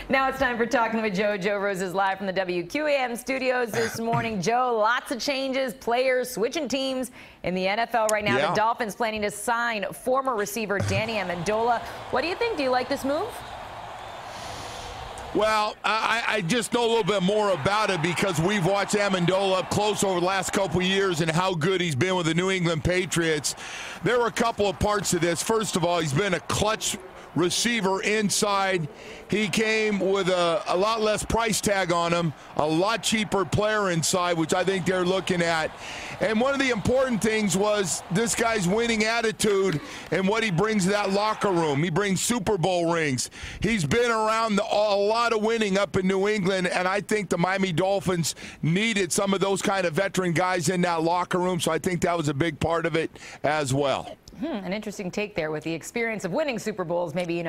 Now it's time for Talking with Joe. Joe Rose is live from the WQAM studios this morning. Joe, lots of changes, players switching teams in the NFL right now. Yeah. The Dolphins planning to sign former receiver Danny Amendola. What do you think? Do you like this move? Well, I just know a little bit more about it because we've watched Amendola up close over the last couple of years and how good he's been with the New England Patriots. There were a couple of parts to this. First of all, he's been a clutch receiver inside. He came with a lot less price tag on him, a lot cheaper player inside, which I think they're looking at. And one of the important things was this guy's winning attitude and what he brings to that locker room. He brings Super Bowl rings. He's been around a lot of winning up in New England, and I think the Miami Dolphins needed some of those kind of veteran guys in that locker room, so I think that was a big part of it as well. An interesting take there with the experience of winning Super Bowls. Maybe,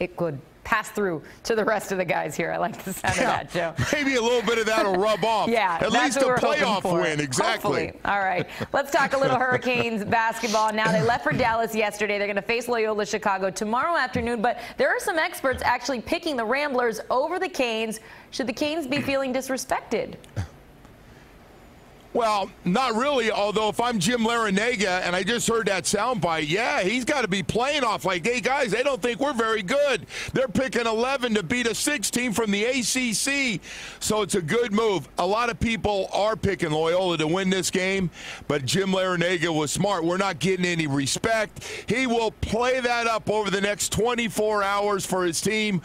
it could pass through to the rest of the guys here. I like the sound of that, Joe. Maybe a little bit of that will rub off. Yeah, at least a playoff win. Exactly. Hopefully. All right. Let's talk a little Hurricanes basketball. Now, they left for Dallas yesterday. They're going to face Loyola Chicago tomorrow afternoon. But there are some experts actually picking the Ramblers over the Canes. Should the Canes be feeling disrespected? Well, not really, although if I'm Jim Larrañaga and I just heard that soundbite, yeah, he's got to be playing off like, hey, guys, they don't think we're very good. They're picking 11 to beat a 6 team from the ACC, so it's a good move. A lot of people are picking Loyola to win this game, but Jim Larrañaga was smart. We're not getting any respect. He will play that up over the next 24 hours for his team,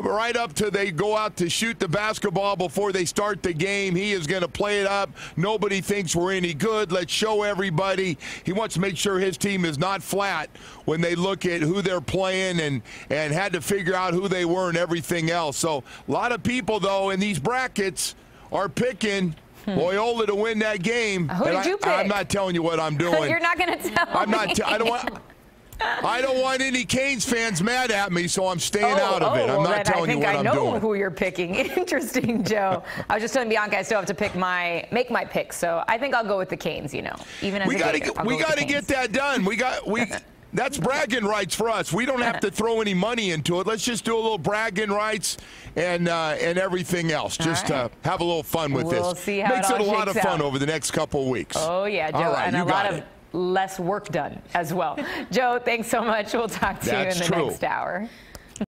right up to they go out to shoot the basketball before they start the game. He is going to play it up. Nobody thinks we're any good. Let's show everybody. He wants to make sure his team is not flat when they look at who they're playing and had to figure out who they were and everything else. So a lot of people, though, in these brackets are picking Loyola to win that game. Who did you pick? I'm not telling you what I'm doing. You're not going to tell me. I don't want any Canes fans mad at me, so I'm staying out of it. I'm not telling you what I'm doing. I think I know who you're picking. Interesting, Joe. I was just telling Bianca I still have to make my pick, so I think I'll go with the Canes. Even as we got to get that done. That's bragging rights for us. We don't have to throw any money into it. Let's just do a little bragging rights and everything else. Just to have a little fun with this. We'll see how Makes it a lot of fun out over the next couple of weeks. Oh yeah, Joe, and a lot of less work done as well. Joe, thanks so much. We'll talk to you in the next hour.